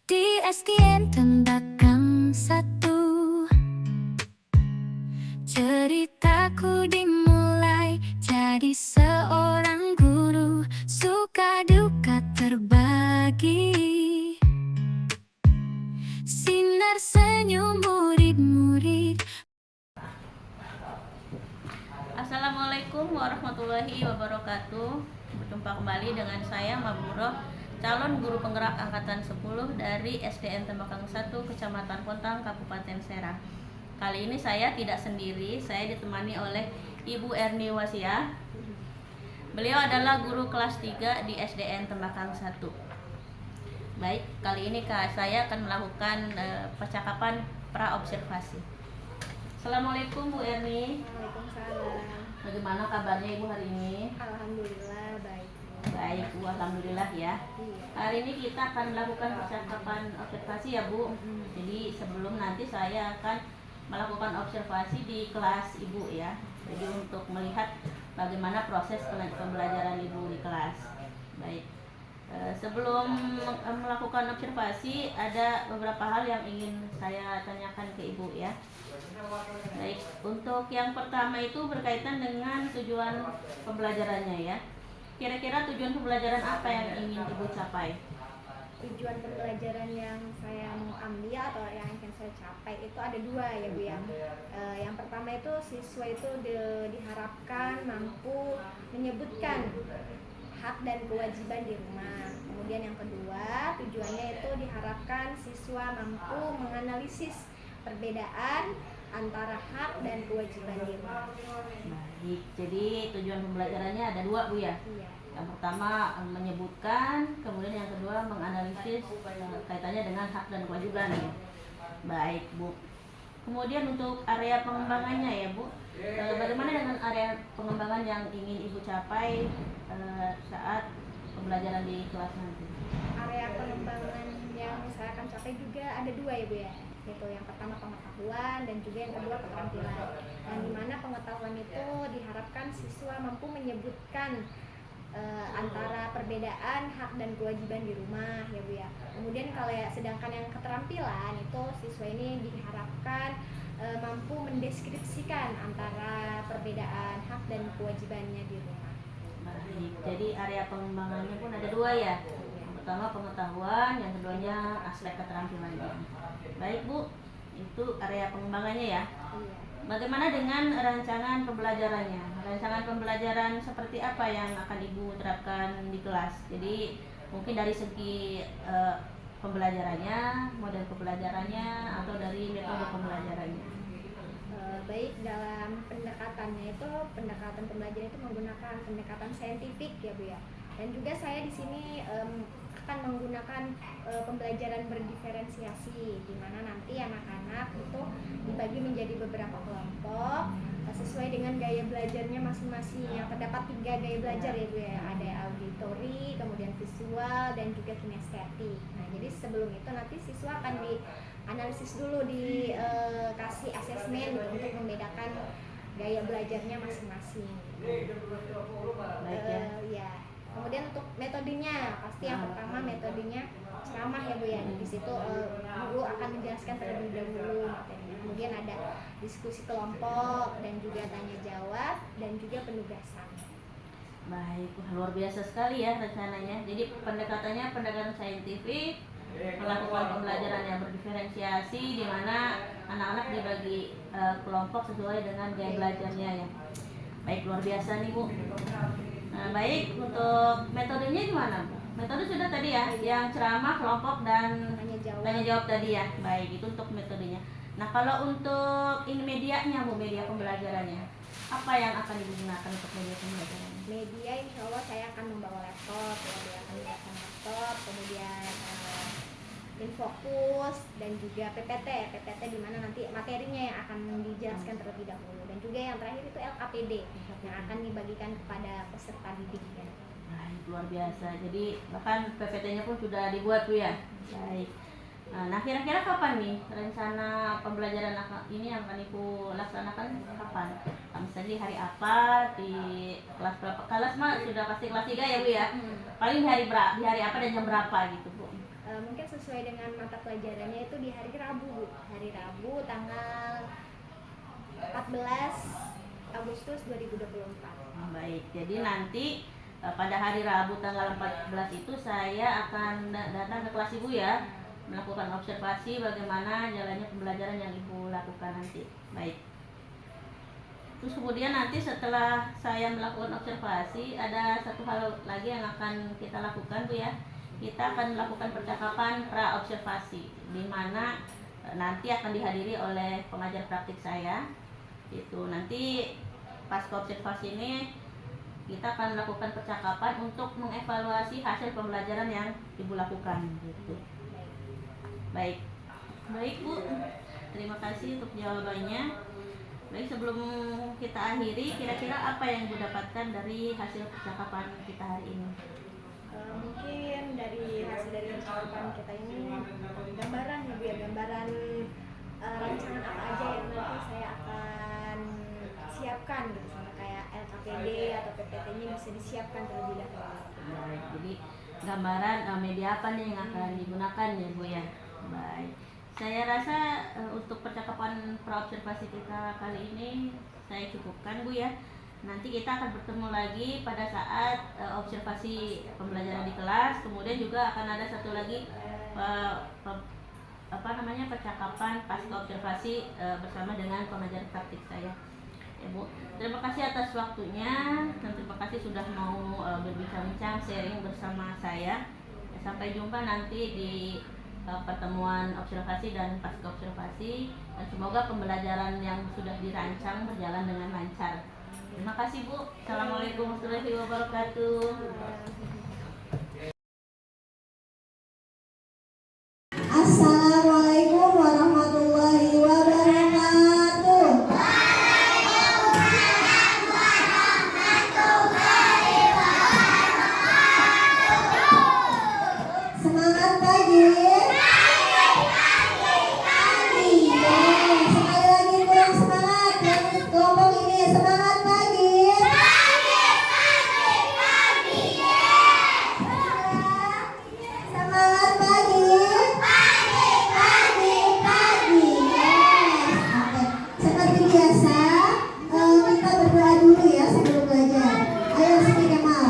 Di SDN Tembakang 1, ceritaku dimulai jadi seorang guru, suka duka terbagi, sinar senyum murid-murid. Assalamualaikum warahmatullahi wabarakatuh. Berjumpa kembali dengan saya Maburoh, calon guru penggerak angkatan 10 dari SDN Tembakang 1, Kecamatan Pontang, Kabupaten Serang. Kali ini saya tidak sendiri, saya ditemani oleh Ibu Erni Wasia. Beliau adalah guru kelas 3 di SDN Tembakang 1. Baik, kali ini saya akan melakukan percakapan pra-observasi. Assalamualaikum Bu Erni. Waalaikumsalam. Bagaimana kabarnya Ibu hari ini? Alhamdulillah baik. Baik Bu, alhamdulillah ya. Iya. Hari ini kita akan melakukan percakapan observasi ya Bu. Jadi sebelum nanti saya akan melakukan observasi di kelas Ibu ya. Jadi untuk melihat bagaimana proses pembelajaran Ibu di kelas. Baik. Sebelum melakukan observasi, ada beberapa hal yang ingin saya tanyakan ke Ibu ya. Baik, untuk yang pertama itu berkaitan dengan tujuan pembelajarannya ya. Kira-kira tujuan pembelajaran apa yang ingin Ibu capai? Tujuan pembelajaran yang saya mau ambil atau yang ingin saya capai itu ada dua ya Bu ya. Yang pertama itu siswa itu diharapkan mampu menyebutkan hak dan kewajiban di rumah. Kemudian yang kedua, tujuannya itu diharapkan siswa mampu menganalisis perbedaan antara hak dan kewajiban di rumah. Baik, jadi tujuan pembelajarannya ada dua Bu ya. Iya. Yang pertama menyebutkan, kemudian yang kedua menganalisis kaitannya dengan hak dan kewajiban ya. Baik Bu. Kemudian untuk area pengembangannya ya Bu, bagaimana dengan area pengembangan yang ingin Ibu capai saat pembelajaran di kelas nanti? Area pengembangan yang saya akan capai juga ada dua ya Bu ya, yaitu yang pertama pengetahuan dan juga yang kedua keterampilan. Yang dimana pengetahuan itu diharapkan siswa mampu menyebutkan antara perbedaan hak dan kewajiban di rumah ya Bu ya. Kemudian kalau sedangkan yang keterampilan itu siswa ini diharapkan mampu mendeskripsikan antara perbedaan hak dan kewajibannya di rumah. Baik, jadi area pengembangannya pun ada dua ya. Yang pertama pengetahuan, yang keduanya aspek keterampilannya. Baik Bu, itu area pengembangannya ya. Iya. Bagaimana dengan rancangan pembelajarannya? Rancangan pembelajaran seperti apa yang akan Ibu terapkan di kelas? Jadi mungkin dari segi pembelajarannya, model pembelajarannya, atau dari metode pembelajarannya. Baik, dalam pendekatannya itu pendekatan pembelajaran itu menggunakan pendekatan saintifik ya Bu ya. Dan juga saya di sini akan menggunakan pembelajaran berdiferensiasi, di mana nanti anak-anak itu dibagi menjadi beberapa kelompok sesuai dengan gaya belajarnya masing-masing. Yang terdapat 3 gaya belajar ya Bu ya. Ada auditori, kemudian visual, dan juga kinestetik. Nah, jadi sebelum itu nanti siswa akan dianalisis dulu, dikasih asesmen gitu, untuk membedakan gaya belajarnya masing-masing. Baik ya. Ya. Kemudian untuk metodenya, pasti yang pertama metodenya ceramah ya Bu ya. Di situ guru akan menjelaskan terlebih dahulu materinya. Kemudian ada diskusi kelompok dan juga tanya jawab dan juga penugasan. Baik, wah, luar biasa sekali ya rencananya. Jadi pendekatannya pendekatan saintifik, melakukan pembelajaran yang berdiferensiasi, di mana anak-anak dibagi kelompok sesuai dengan gaya belajarnya ya. Baik, luar biasa nih Bu. Nah, baik, untuk metodenya gimana Bu? Metode sudah tadi ya, yang ceramah, kelompok, dan tanya jawab tadi ya. Baik, itu untuk metodenya. Nah, kalau untuk ini medianya Bu, media pembelajarannya, apa yang akan digunakan untuk media pembelajarannya? Media insya Allah saya akan membawa laptop, ya, akan menggunakan laptop, kemudian Infokus dan juga PPT di mana nanti materinya yang akan dijelaskan terlebih dahulu, dan juga yang terakhir itu LKPD yang akan dibagikan kepada peserta didik ya. Baik, luar biasa. Jadi bahkan PPT-nya pun sudah dibuat Bu ya. Baik. Nah, kira-kira kapan nih rencana pembelajaran ini yang akan Ibu laksanakan kapan? Misalnya di hari apa, di kelas berapa? Kelas mah sudah pasti kelas 3 ya Bu ya. Paling di hari apa dan jam berapa gitu Bu? mungkin sesuai dengan mata pelajarannya itu di hari Rabu, Bu. Hari Rabu tanggal 14 Agustus 2024. Baik, jadi nanti pada hari Rabu tanggal 14 itu saya akan datang ke kelas Ibu ya, melakukan observasi bagaimana jalannya pembelajaran yang Ibu lakukan nanti. Baik. Terus kemudian nanti setelah saya melakukan observasi, ada satu hal lagi yang akan kita lakukan, Bu ya. Kita akan melakukan percakapan pra-observasi, di mana nanti akan dihadiri oleh pengajar praktik saya. Itu nanti pasca observasi ini kita akan melakukan percakapan untuk mengevaluasi hasil pembelajaran yang Ibu lakukan gitu. Baik. Baik, Bu. Terima kasih untuk jawabannya. Baik, sebelum kita akhiri, kira-kira apa yang Ibu dapatkan dari hasil percakapan kita hari ini? Mungkin dari hasil dari percakapan kita ini gambaran ya Bu ya, gambaran rancangan apa aja yang nanti saya akan siapkan gitu, sama kayak LKPD atau PPT-nya bisa disiapkan terlebih dahulu. Baik, jadi gambaran media apa nih yang akan digunakan ya Bu ya. Baik, saya rasa untuk percakapan praobservasi kita kali ini saya cukupkan Bu ya. Nanti kita akan bertemu lagi pada saat observasi pembelajaran di kelas. Kemudian juga akan ada satu lagi percakapan pasca observasi bersama dengan pengajar praktik saya. Ya Bu, terima kasih atas waktunya dan terima kasih sudah mau berbincang-bincang sharing bersama saya. Sampai jumpa nanti di pertemuan observasi dan pasca observasi, dan semoga pembelajaran yang sudah dirancang berjalan dengan lancar. Terima kasih Bu. Assalamualaikum warahmatullahi wabarakatuh. Assalamualaikum warahmatullahi wabarakatuh. Semangat pagi. Pagi. Sekali lagi kurang semangat yang kelompok ini. Semangat pagi. Semangat pagi. Pagi. Yes. Oke. Seperti biasa, kita berdoa dulu ya sebelum belajar. Ayo Siti Kemal.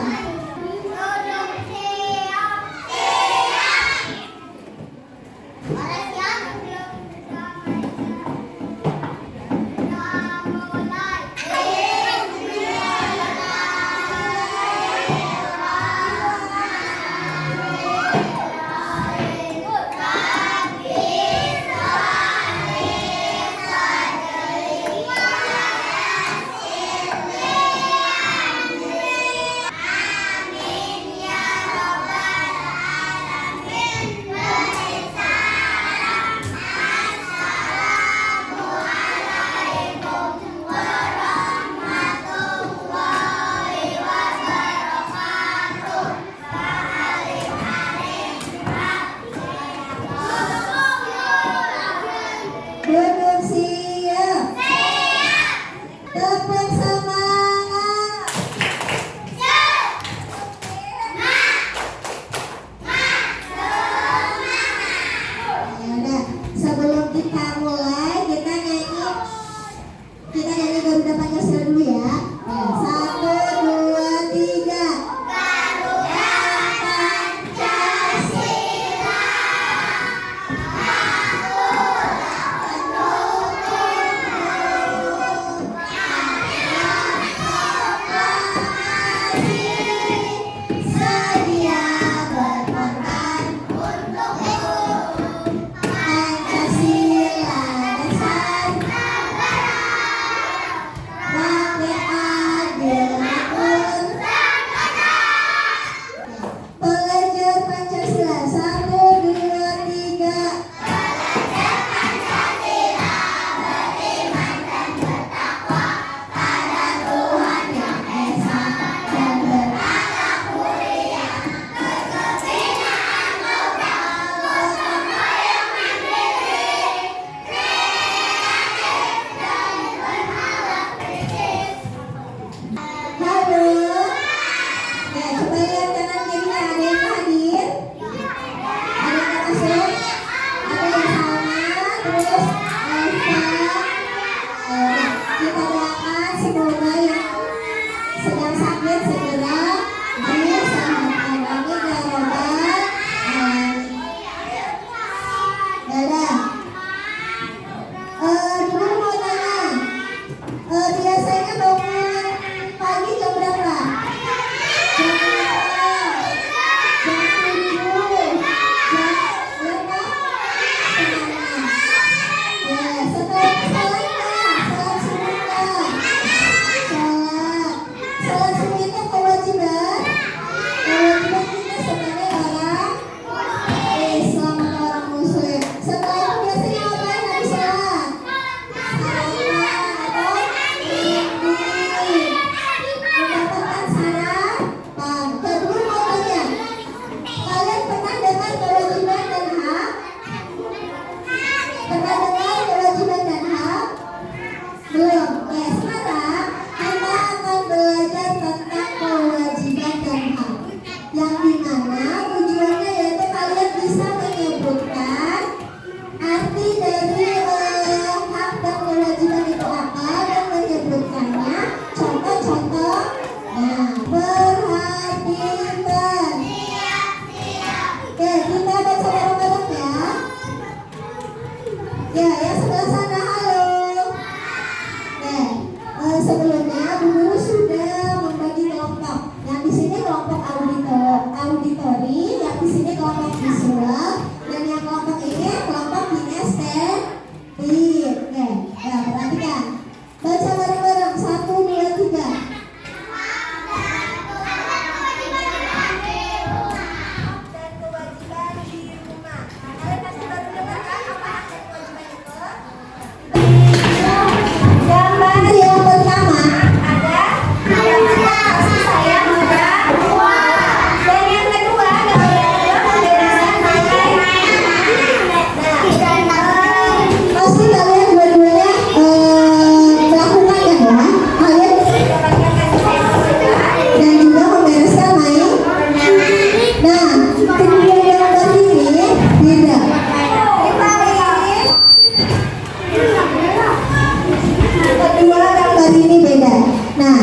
ini beda. Nah,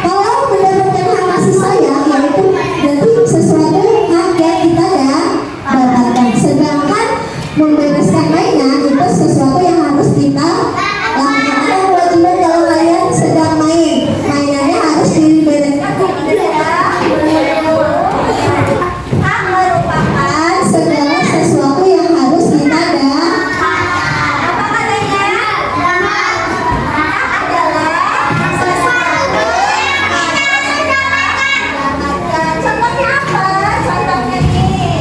kalau mendapatkan hak kasih sayang, yaitu berarti sesuatu hak yang kita dapatkan. Sedangkan membereskan mainan itu sesuatu yang harus kita lakukan. Ada kewajiban kalau kalian sedang main, mainannya harus dibereskan. Hak merupakan segala sesuatu yang harus kita apa katanya? Hak adalah sesuatu yang harus kita dapatkan. Contohnya apa? Contohnya nih.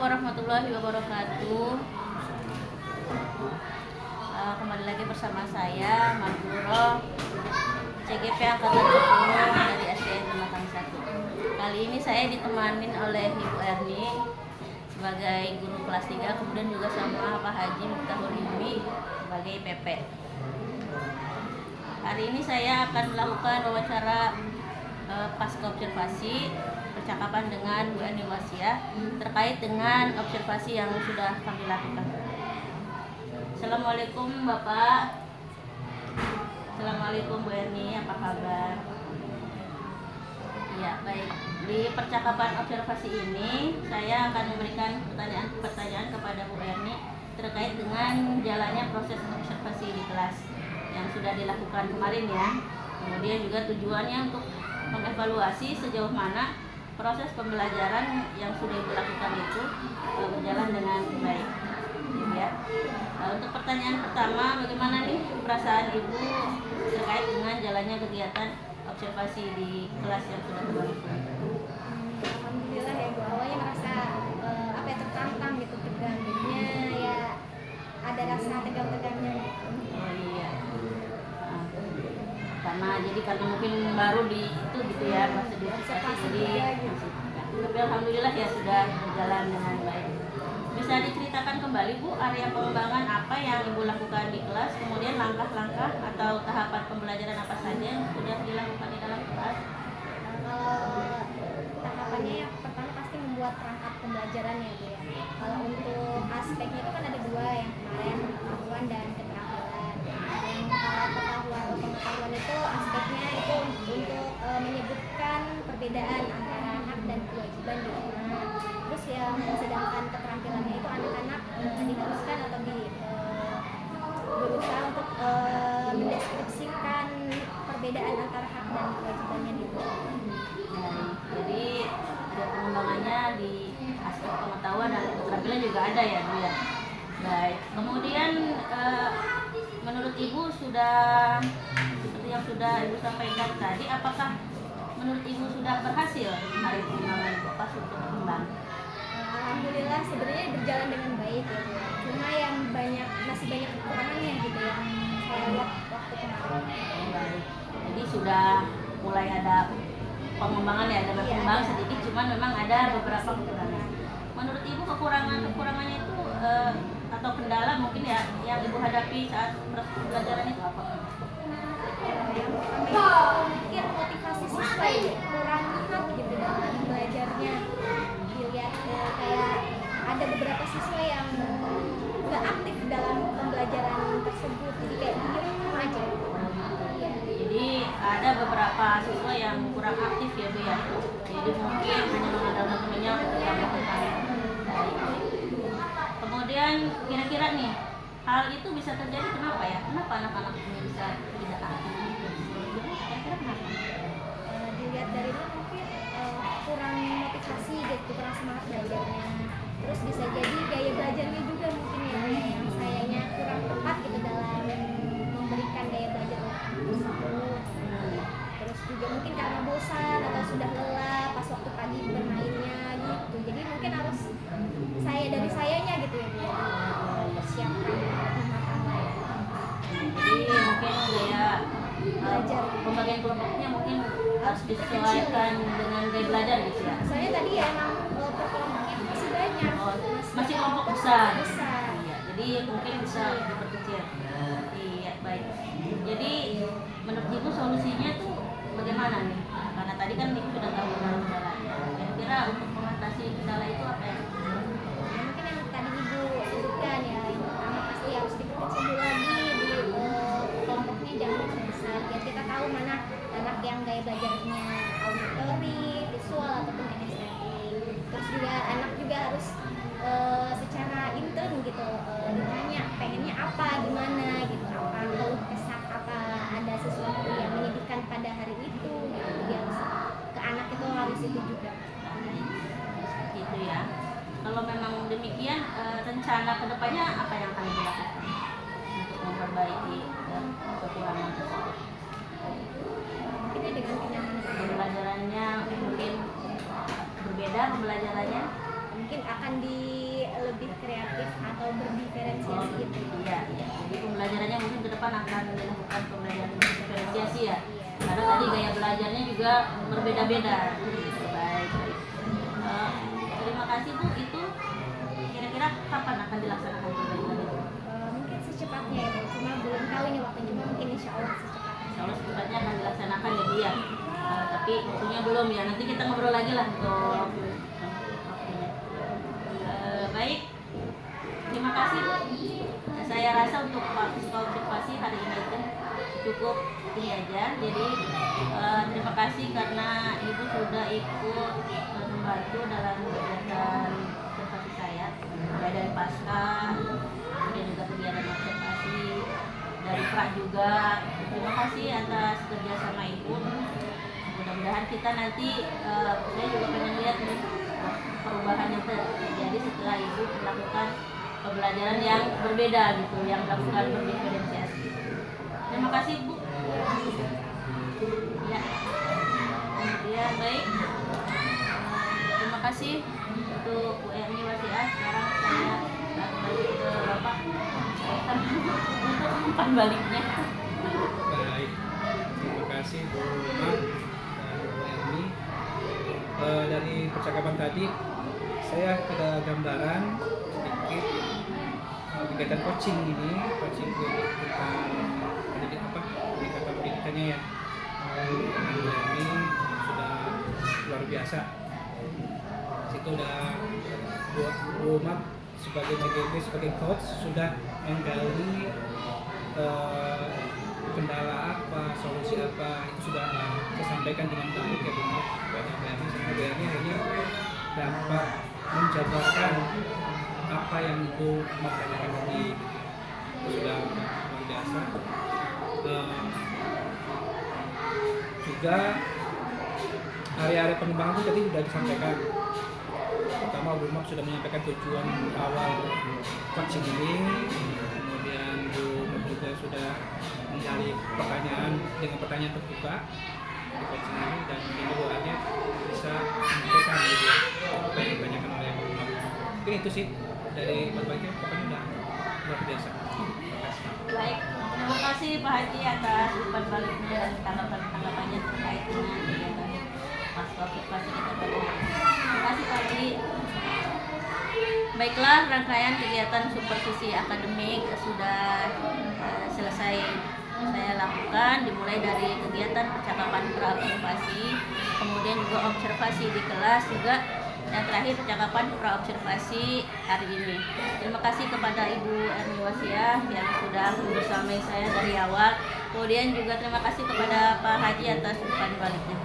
warahmatullahi wabarakatuh. Kembali lagi bersama saya Magduro, CGP Angkatan 10 dari SDN Pematang 1. Kali ini saya ditemani oleh Ibu Erni sebagai guru kelas 3, kemudian juga sama Pak Haji Miftahul Ilmi sebagai PP. Hari ini saya akan melakukan wawancara pasca observasi percakapan dengan Bu Erni Wasiah terkait dengan observasi yang sudah kami lakukan. Assalamualaikum Bapak. Assalamualaikum Bu Erni, apa kabar? Ya, baik. Di percakapan observasi ini saya akan memberikan pertanyaan kepada Bu Erni terkait dengan jalannya proses observasi di kelas yang sudah dilakukan kemarin ya. Kemudian juga tujuannya untuk mengevaluasi sejauh mana proses pembelajaran yang sudah dilakukan itu berjalan dengan baik. Ya. Untuk pertanyaan pertama, bagaimana nih perasaan Ibu terkait dengan jalannya kegiatan observasi di kelas yang sudah berlangsung? Alhamdulillah ya Bu, awalnya merasa tertantang gitu, tegang, jadinya ya ada rasa tegang-tegangnya gitu. Oh iya. Karena mungkin baru di itu gitu ya, masih di observasi jadi masih. Tapi alhamdulillah ya sudah berjalan dengan baik. Bisa diceritakan kembali Bu, area pengembangan apa yang Ibu lakukan di kelas, kemudian langkah-langkah atau tahapan pembelajaran apa saja yang sudah dilakukan di dalam kelas? Kalau tahapannya yang pertama pasti membuat perangkat pembelajarannya Bu ya. Kalau untuk aspeknya itu kan ada dua, yang kemarin pengetahuan dan keterampilan. Yang pengetahuan itu aspeknya itu untuk menyebutkan perbedaan antara hak dan kewajiban di mana. Terus yang sedangkan keterampilannya itu anak-anak diharuskan atau berusaha untuk mendeskripsikan perbedaan antara hak dan kewajibannya gitu. Jadi ada pengembangannya di aspek pengetahuan dan keterampilan juga ada ya Bu ya. Baik. Kemudian menurut Ibu sudah seperti yang sudah Ibu sampaikan tadi, apakah menurut Ibu sudah berhasil hari pengembangan Bapak untuk berkembang? Alhamdulillah sebenarnya berjalan dengan baik ya Bu. Cuma yang masih banyak kekurangannya gitu yang saya lihat waktu kemarin. Baik. Jadi sudah mulai ada pengembangan ya, ada berkembang sedikit, cuman memang ada beberapa kekurangan. Menurut Ibu kekurangannya itu atau kendala mungkin ya yang Ibu hadapi saat proses pembelajaran itu apa? Yang pertama mungkin motivasi siswa ya, kurang hak gitu dalam belajarnya. Dilihat kayak ada beberapa siswa yang nggak aktif dalam pembelajaran tersebut, jadi kayak diem aja. Iya. Jadi ada beberapa siswa yang kurang aktif ya Bu ya. Jadi mungkin hanya mengandalkan temannya untuk melakukan. Kemudian kira-kira nih hal itu bisa terjadi kenapa ya? Kenapa anak-anak ini bisa tidak aktif? Kira-kira kenapa? Dilihat dari itu mungkin kurang motivasi gitu, kurang semangat belajarnya. Terus bisa jadi gaya belajarnya juga mungkin ya, yang sayanya kurang tepat gitu dalam memberikan gaya belajar tersebut. Terus juga mungkin karena bosan atau sudah lelah pas waktu pagi bermainnya gitu. Jadi mungkin harus dari sayanya gitu ya Bu, persiapkan lebih matang lagi. Jadi mungkin gaya Belajar. pembagian kelompoknya mungkin harus disesuaikan dengan gaya belajar gitu ya. Soalnya tadi ya emang per kelompoknya masih banyak. Masih kelompok besar. Besar. Iya, jadi mungkin bisa diperkecil. Iya, baik. Jadi menurut Ibu solusinya tuh bagaimana nih? Karena tadi kan Ibu sudah tahu kendala-kendalanya. Kira-kira untuk mengatasi kendala itu apa ya? Mungkin yang tadi Ibu sebutkan ya, yang pertama pasti harus diperkecil dulu lagi di kelompoknya, jangan besar biar kita tahu mana anak yang gaya belajarnya auditory, visual ataupun kinestetik. Terus juga anak juga harus secara intern gitu ditanya pengennya apa, gimana gitu, apa keluh kesah, apa ada sesuatu yang menyedihkan pada hari itu gitu. Jadi harus ke anak itu harus itu juga. Seperti itu ya. Kalau memang demikian, rencana kedepannya apa yang akan dilakukan untuk memperbaiki kekurangan tersebut? Mungkin dengan kenyamanan. Pembelajarannya mungkin berbeda pembelajarannya. mungkin akan di lebih kreatif atau berdiferensiasi gitu. Iya, iya. Jadi pembelajarannya mungkin ke depan akan dilakukan pembelajaran diferensiasi ya. Karena tadi gaya belajarnya juga berbeda-beda. Gitu, baik. Terima kasih Bu. Itu kira-kira kapan akan dilaksanakan pembelajaran itu? Mungkin secepatnya ya Bu, cuma belum tahu ini waktu, cuma mungkin insya Allah secepatnya. Insya Allah secepatnya akan dilaksanakan ya Bu ya. Tapi waktunya belum ya. Nanti kita ngobrol lagi lah untuk waktunya. Baik. Terima kasih Bu. Saya rasa untuk observasi hari ini itu cukup ini aja. Jadi terima kasih karena Ibu sudah ikut membantu dalam kegiatan observasi saya, mulai dari pasca, kemudian juga kegiatan observasi dari pra juga. Terima kasih atas kerjasama Ibu. Mudah-mudahan kita nanti saya juga pengen lihat nih perubahan yang terjadi setelah Ibu melakukan pembelajaran yang berbeda gitu, yang melakukan berdiferensiasi. Terima kasih Bu. Ya. Kemudian baik. Terima kasih untuk Bu Erni Wasiah. Sekarang saya kembali ke Bapak untuk umpan baliknya. Baik, terima kasih Bu Mak dan Bu Erni. Dari percakapan tadi saya ada gambaran sedikit kegiatan coaching ini, coaching tentang peningkatan pendidikannya ya. Bu Erni sudah luar biasa. Situ udah Bu Mak sebagai CGP, sebagai coach sudah menggali kendala apa, solusi apa, itu sudah saya sampaikan dengan baik ya Bu Mak kepada BRI, sehingga BRI akhirnya dapat menjabarkan apa yang Ibu menanyakan tadi. Itu sudah luar biasa. Juga area-area pengembangan itu tadi sudah disampaikan. Pertama Bu Mak sudah menyampaikan tujuan awal coaching ini, kemudian Bu Mak juga sudah menggali pertanyaan dengan pertanyaan terbuka di coaching ini, dan kemudiannya bisa menyampaikan gitu ya, apa yang ditanyakan oleh Bu Mak. Mungkin itu sih dari berbagai, pokoknya udah luar biasa. Terima kasih. Baik, terima kasih Pak Haji atas umpan baliknya dan tanggapan-tanggapannya terkait dengan kegiatan pasca observasi kita pada hari ini. Terima kasih Pak Haji. Baiklah, rangkaian kegiatan supervisi akademik sudah selesai saya lakukan, dimulai dari kegiatan percakapan pra-observasi, kemudian juga observasi di kelas juga, dan terakhir percakapan pra-observasi hari ini. Terima kasih kepada Ibu Erni Wasiah yang sudah membersamai saya dari awal. Kemudian juga terima kasih kepada Pak Haji atas umpan baliknya.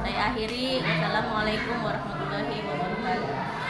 Saya akhiri. Wassalamualaikum warahmatullahi wabarakatuh.